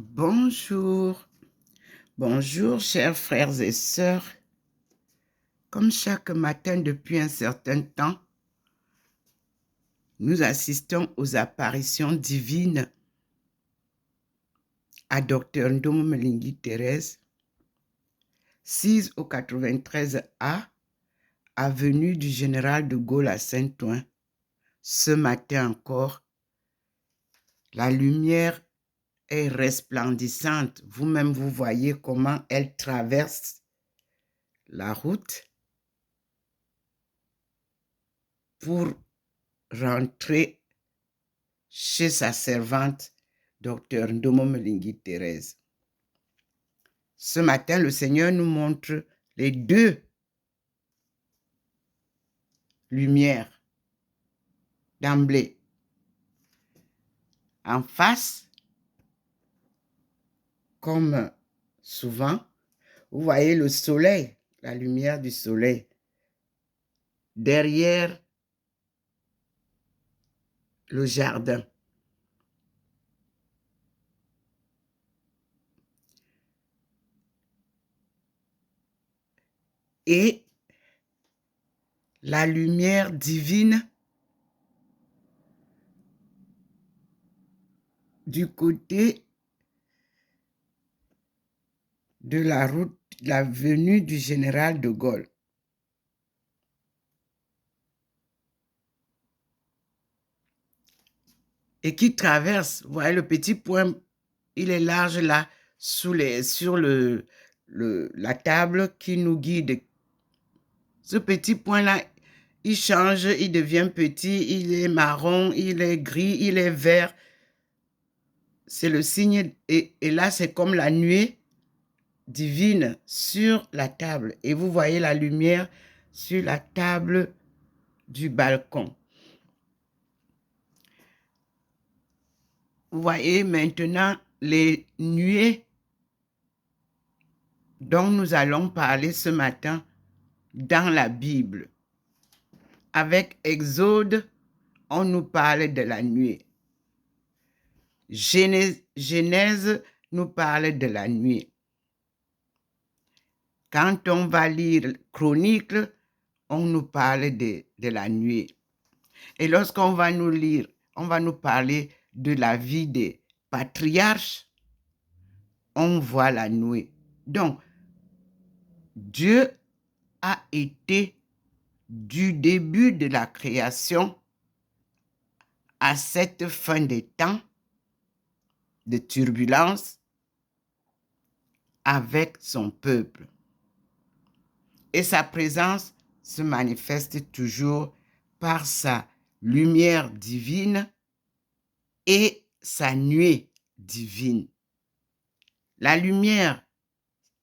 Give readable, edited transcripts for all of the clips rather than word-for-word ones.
Bonjour, bonjour chers frères et sœurs. Comme chaque matin depuis un certain temps, nous assistons aux apparitions divines à Dr Ndomo Mlingui Thérèse, 6 au 93A, avenue du Général de Gaulle à Saint-Ouen. Ce matin encore, la lumière est resplendissante. Vous-même, vous voyez comment elle traverse la route pour rentrer chez sa servante, Dr Ndomo Mlingui Thérèse. Ce matin, le Seigneur nous montre les deux lumières d'emblée. En face, comme souvent, vous voyez le soleil, la lumière du soleil. Derrière le jardin. Et la lumière divine du côté de la route, la venue du général de Gaulle. Et qui traverse, vous voyez le petit point, il est large là, sur la table qui nous guide. Ce petit point-là, il change, il devient petit, il est marron, il est gris, il est vert. C'est le signe, et là c'est comme la nuée divine sur la table. Et vous voyez la lumière sur la table du balcon. Vous voyez maintenant les nuées dont nous allons parler ce matin dans la Bible. Avec Exode, on nous parle de la nuée. Genèse nous parle de la nuée. Quand on va lire Chronique, on nous parle de la nuée. Et lorsqu'on va nous lire, on va nous parler de la vie des patriarches, on voit la nuée. Donc, Dieu a été du début de la création à cette fin des temps de turbulence avec son peuple. Et sa présence se manifeste toujours par sa lumière divine et sa nuée divine. La lumière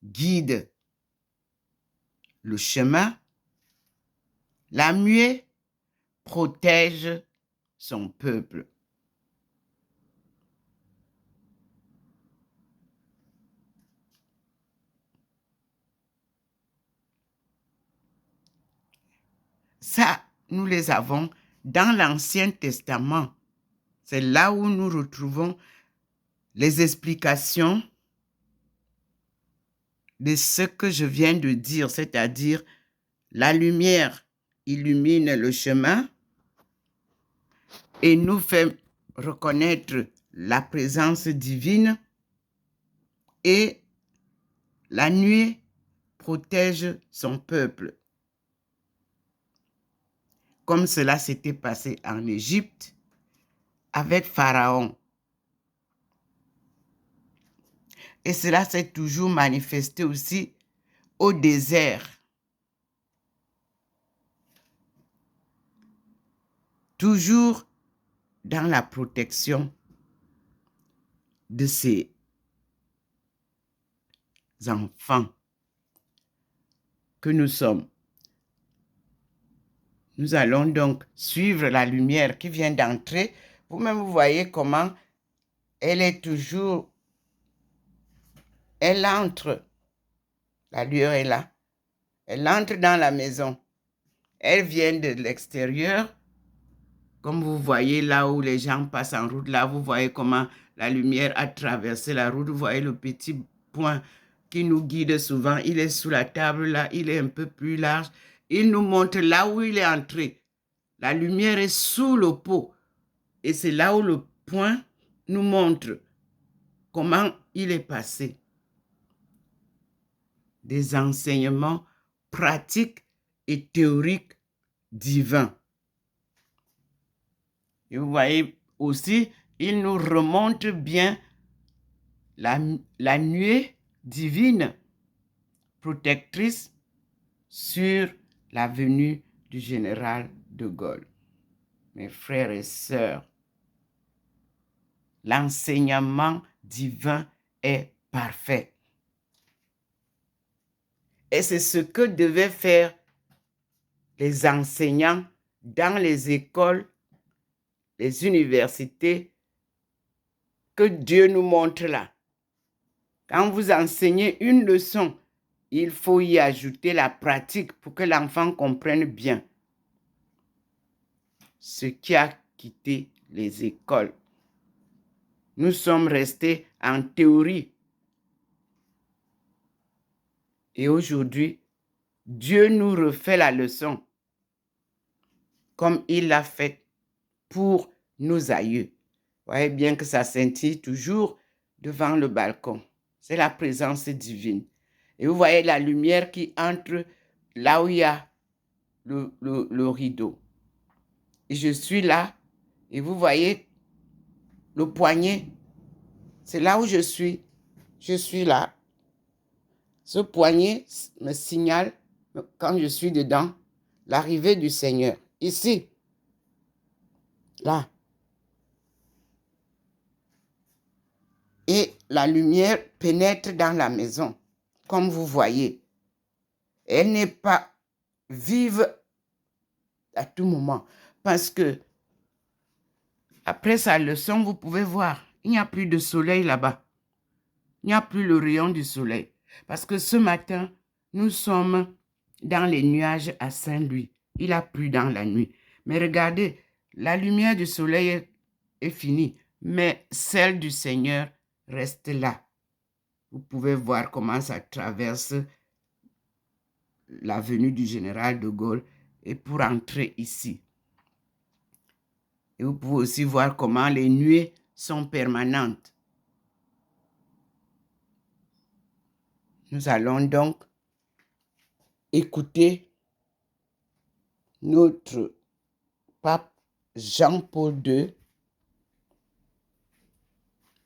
guide le chemin, la nuée protège son peuple. Ça, nous les avons dans l'Ancien Testament. C'est là où nous retrouvons les explications de ce que je viens de dire, c'est-à-dire la lumière illumine le chemin et nous fait reconnaître la présence divine et la nuée protège son peuple. Comme cela s'était passé en Égypte avec Pharaon. Et cela s'est toujours manifesté aussi au désert. Toujours dans la protection de ses enfants que nous sommes. Nous allons donc suivre la lumière qui vient d'entrer. Vous-même, vous voyez comment elle est toujours... Elle entre. La lueur est là. Elle entre dans la maison. Elle vient de l'extérieur. Comme vous voyez là où les gens passent en route, là, vous voyez comment la lumière a traversé la route. Vous voyez le petit point qui nous guide souvent. Il est sous la table là, il est un peu plus large. Il nous montre là où il est entré. La lumière est sous le pot. Et c'est là où le point nous montre comment il est passé. Des enseignements pratiques et théoriques divins. Et vous voyez aussi, il nous remonte bien la nuée divine protectrice sur la venue du général de Gaulle. Mes frères et sœurs, l'enseignement divin est parfait. Et c'est ce que devaient faire les enseignants dans les écoles, les universités, que Dieu nous montre là. Quand vous enseignez une leçon, il faut y ajouter la pratique pour que l'enfant comprenne bien. Ce qui a quitté les écoles. Nous sommes restés en théorie. Et aujourd'hui, Dieu nous refait la leçon comme il l'a fait pour nos aïeux. Vous voyez bien que ça scintille toujours devant le balcon. C'est la présence divine. Et vous voyez la lumière qui entre là où il y a le rideau. Et je suis là, et vous voyez le poignet. C'est là où je suis. Je suis là. Ce poignet me signale, quand je suis dedans, l'arrivée du Seigneur. Ici. Là. Et la lumière pénètre dans la maison, comme vous voyez. Elle n'est pas vive à tout moment. Parce que, après sa leçon, vous pouvez voir, il n'y a plus de soleil là-bas. Il n'y a plus le rayon du soleil. Parce que ce matin, nous sommes dans les nuages à Saint-Louis. Il a plu dans la nuit. Mais regardez, la lumière du soleil est finie. Mais celle du Seigneur reste là. Vous pouvez voir comment ça traverse l'avenue du général de Gaulle et pour entrer ici. Et vous pouvez aussi voir comment les nuées sont permanentes. Nous allons donc écouter notre pape Jean-Paul II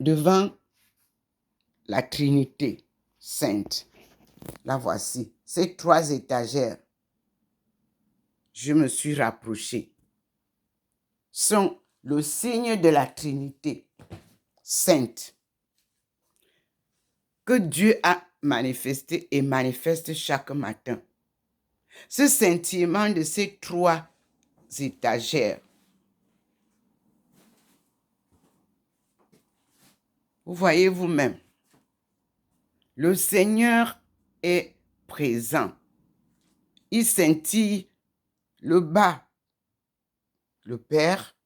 devant la Trinité sainte. La voici, ces 3 étagères. Je me suis rapproché. Sont le signe de la Trinité sainte que Dieu a manifesté et manifeste chaque matin. Ce sentiment de ces 3 étagères. Vous voyez vous-même, le Seigneur est présent. Il scintille le bas, le Père,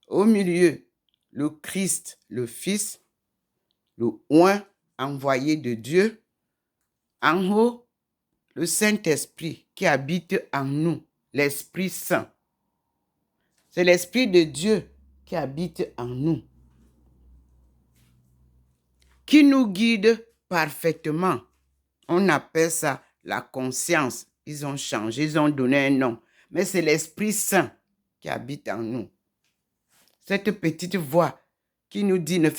au milieu, le Christ, le Fils, le oint envoyé de Dieu, en haut, le Saint-Esprit qui habite en nous, l'Esprit Saint. C'est l'Esprit de Dieu qui habite en nous, qui nous guide parfaitement. On appelle ça la conscience. Ils ont changé, ils ont donné un nom. Mais c'est l'Esprit Saint qui habite en nous. Cette petite voix qui nous dit ne